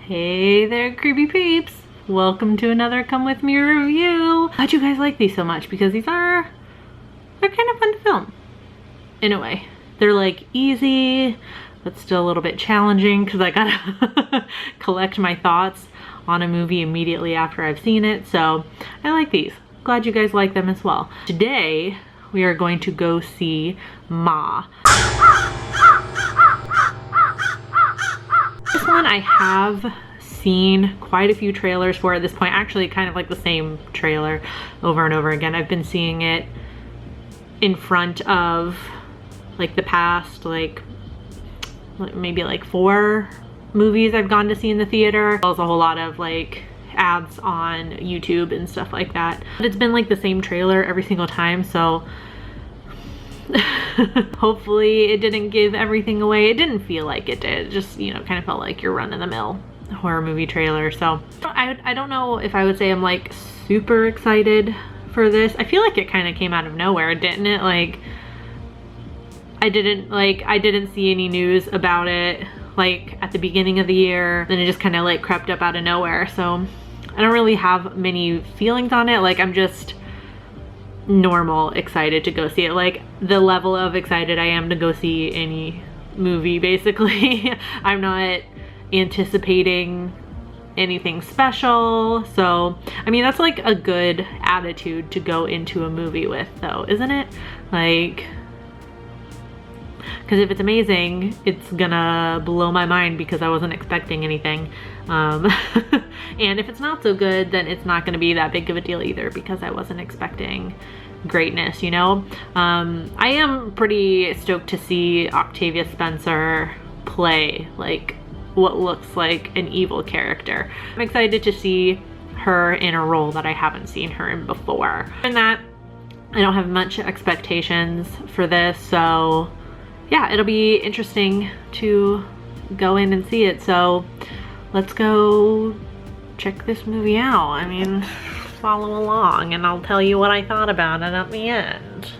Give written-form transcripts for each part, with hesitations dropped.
Hey there, creepy peeps. Welcome to another Come With Me review. How'd you guys like these so much? Because they're kind of fun to film. In a way. They're like easy, but still a little bit challenging because I gotta collect my thoughts on a movie immediately after I've seen it. So I like these. Glad you guys like them as well. Today, we are going to go see Ma. This one I have seen quite a few trailers for at this point. Actually, kind of like the same trailer over and over again. I've been seeing it in front of like the past, like maybe like 4 movies I've gone to see in the theater. There's a whole lot of like ads on YouTube and stuff like that. But it's been like the same trailer every single time, so hopefully it didn't give everything away. It didn't feel like it did. It just, you know, kind of felt like your run-of-the-mill horror movie trailer. So I don't know if I would say I'm like super excited for this. I feel like it kind of came out of nowhere, didn't it? Like I didn't see any news about it like at the beginning of the year. Then it just kind of like crept up out of nowhere. So I don't really have many feelings on it. Like I'm just normal excited to go see it. Like the level of excited I am to go see any movie, basically. I'm not anticipating anything special. So I mean, that's like a good attitude to go into a movie with though, isn't it? Like, because if it's amazing, it's gonna blow my mind because I wasn't expecting anything. And if it's not so good, then it's not gonna be that big of a deal either because I wasn't expecting greatness, you know? I am pretty stoked to see Octavia Spencer play like what looks like an evil character. I'm excited to see her in a role that I haven't seen her in before. And that, I don't have much expectations for this, so yeah, it'll be interesting to go in and see it. So let's go check this movie out. I mean, follow along and I'll tell you what I thought about it at the end.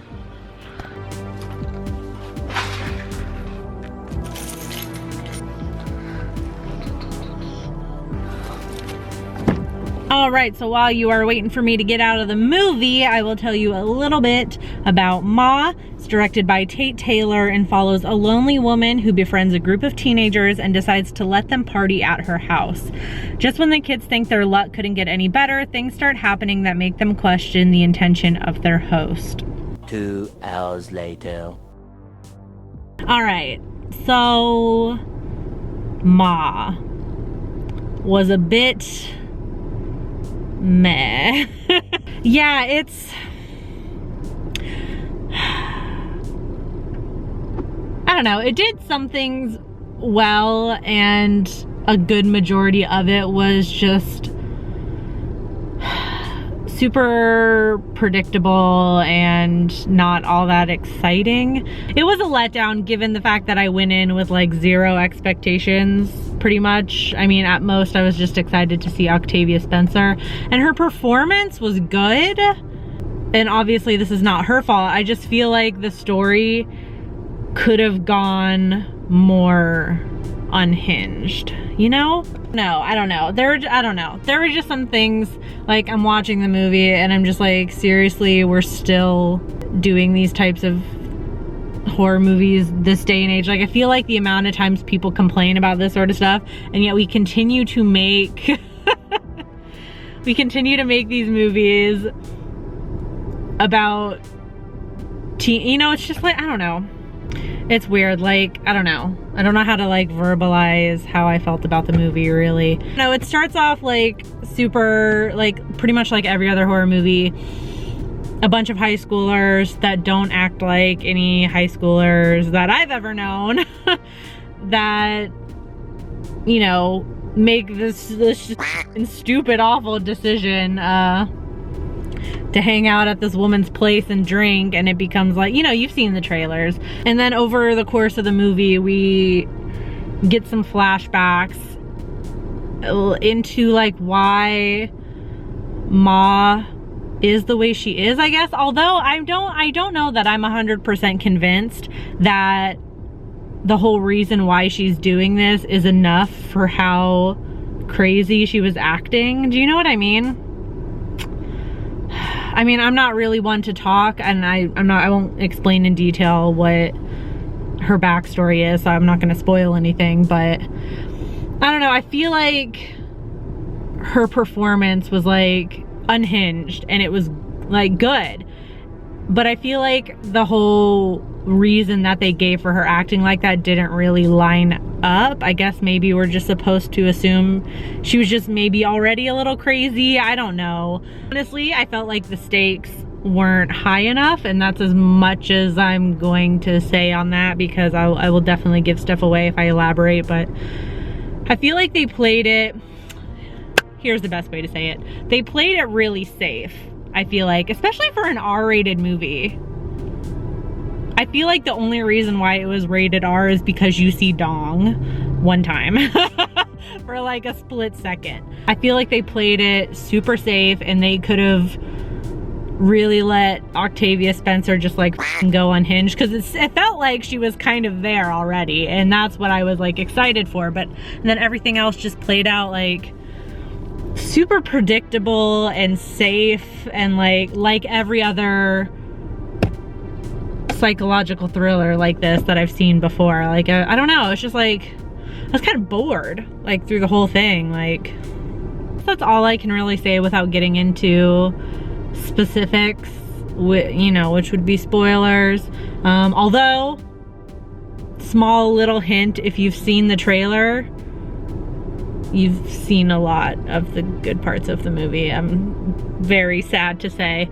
All right, so while you are waiting for me to get out of the movie, I will tell you a little bit about Ma. It's directed by Tate Taylor and follows a lonely woman who befriends a group of teenagers and decides to let them party at her house. Just when the kids think their luck couldn't get any better, things start happening that make them question the intention of their host. 2 hours later. All right, so Ma was a bit meh. Yeah, it's, I don't know, it did some things well and a good majority of it was just super predictable and not all that exciting. It was a letdown given the fact that I went in with like 0 expectations pretty much. I mean, at most I was just excited to see Octavia Spencer and her performance was good. And obviously this is not her fault. I just feel like the story could have gone more unhinged, you know? No, I don't know. I don't know. There were just some things, like I'm watching the movie and I'm just like, seriously, we're still doing these types of horror movies this day and age. Like I feel like the amount of times people complain about this sort of stuff and yet we continue to make we continue to make these movies about you know, it's just like, I don't know. It's weird, like, I don't know how to like verbalize how I felt about the movie, really. No, it starts off like super, like pretty much like every other horror movie. A bunch of high schoolers that don't act like any high schoolers that I've ever known that, you know, make this stupid, awful decision to hang out at this woman's place and drink, and it becomes like, you know, you've seen the trailers. And then over the course of the movie, we get some flashbacks into like why Ma is the way she is, I guess. Although I don't know that I'm 100% convinced that the whole reason why she's doing this is enough for how crazy she was acting. Do you know what I mean? I mean, I'm not really one to talk, and I won't explain in detail what her backstory is, so I'm not going to spoil anything, but I don't know, I feel like her performance was like unhinged, and it was like good, but I feel like the whole reason that they gave for her acting like that didn't really line up. I guess maybe we're just supposed to assume she was just maybe already a little crazy. I don't know. Honestly, I felt like the stakes weren't high enough, and that's as much as I'm going to say on that, because I will definitely give stuff away if I elaborate, but I feel like they played it, here's the best way to say it, they played it really safe, I feel like, especially for an R-rated movie. I feel like the only reason why it was rated R is because you see dong one time for like a split second. I feel like they played it super safe, and they could have really let Octavia Spencer just like go unhinged, because it felt like she was kind of there already, and that's what I was like excited for. But then everything else just played out like super predictable and safe, and like every other psychological thriller like this that I've seen before. Like I don't know, it's just like I was kind of bored like through the whole thing. Like that's all I can really say without getting into specifics, you know, which would be spoilers. Although, small little hint, if you've seen the trailer, you've seen a lot of the good parts of the movie. I'm very sad to say.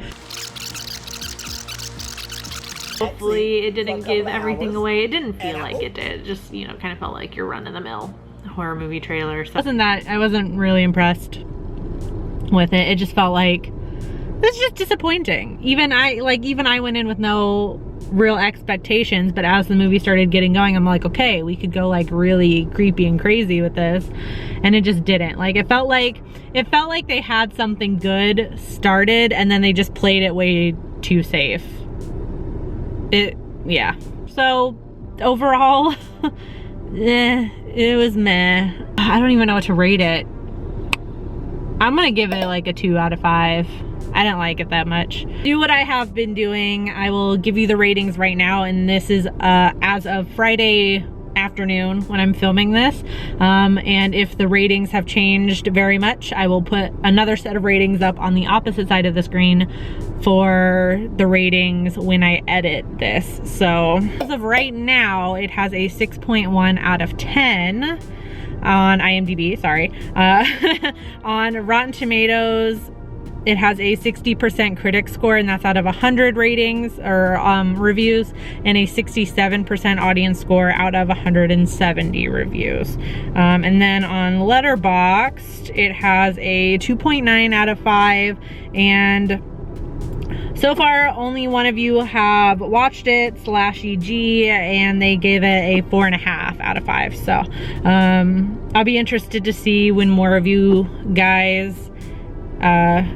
Hopefully it didn't give everything away. It didn't feel like it did. It just, you know, kind of felt like your run-of-the-mill horror movie trailer. So I wasn't really impressed with it. It just felt like it's just disappointing. Even I went in with no real expectations, but as the movie started getting going, I'm like, okay, we could go like really creepy and crazy with this, and it just didn't. Like it felt like they had something good started, and then they just played it way too safe. Yeah. So overall, it was meh. I don't even know what to rate it. I'm gonna give it like a 2 out of 5. I didn't like it that much. Do what I have been doing. I will give you the ratings right now, and this is as of Friday afternoon when I'm filming this. And if the ratings have changed very much, I will put another set of ratings up on the opposite side of the screen for the ratings when I edit this. So as of right now, it has a 6.1 out of 10 on IMDb, sorry. On Rotten Tomatoes, it has a 60% critic score, and that's out of 100 ratings or reviews, and a 67% audience score out of 170 reviews. And then on Letterboxd, it has a 2.9 out of 5, and so far only one of you have watched it, /EG, and they gave it a 4.5 out of 5. So I'll be interested to see when more of you guys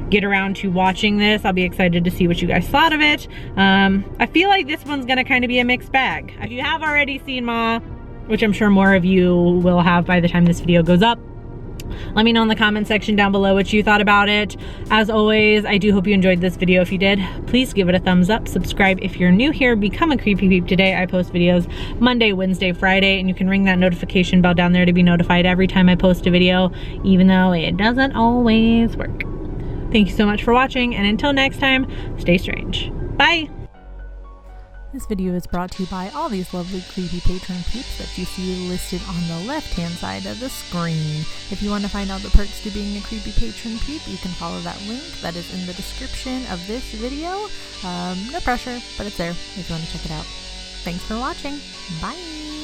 get around to watching this. I'll be excited to see what you guys thought of it. I feel like this one's gonna kind of be a mixed bag. If you have already seen Ma, which I'm sure more of you will have by the time this video goes up, let me know in the comment section down below what you thought about it. As always, I do hope you enjoyed this video. If you did, please give it a thumbs up. Subscribe if you're new here. Become a Creepy Peep today. I post videos Monday, Wednesday, Friday, and you can ring that notification bell down there to be notified every time I post a video, even though it doesn't always work. Thank you so much for watching, and until next time, stay strange. Bye! This video is brought to you by all these lovely creepy patron peeps that you see listed on the left-hand side of the screen. If you want to find out the perks to being a creepy patron peep, you can follow that link that is in the description of this video. No pressure, but it's there if you want to check it out. Thanks for watching. Bye!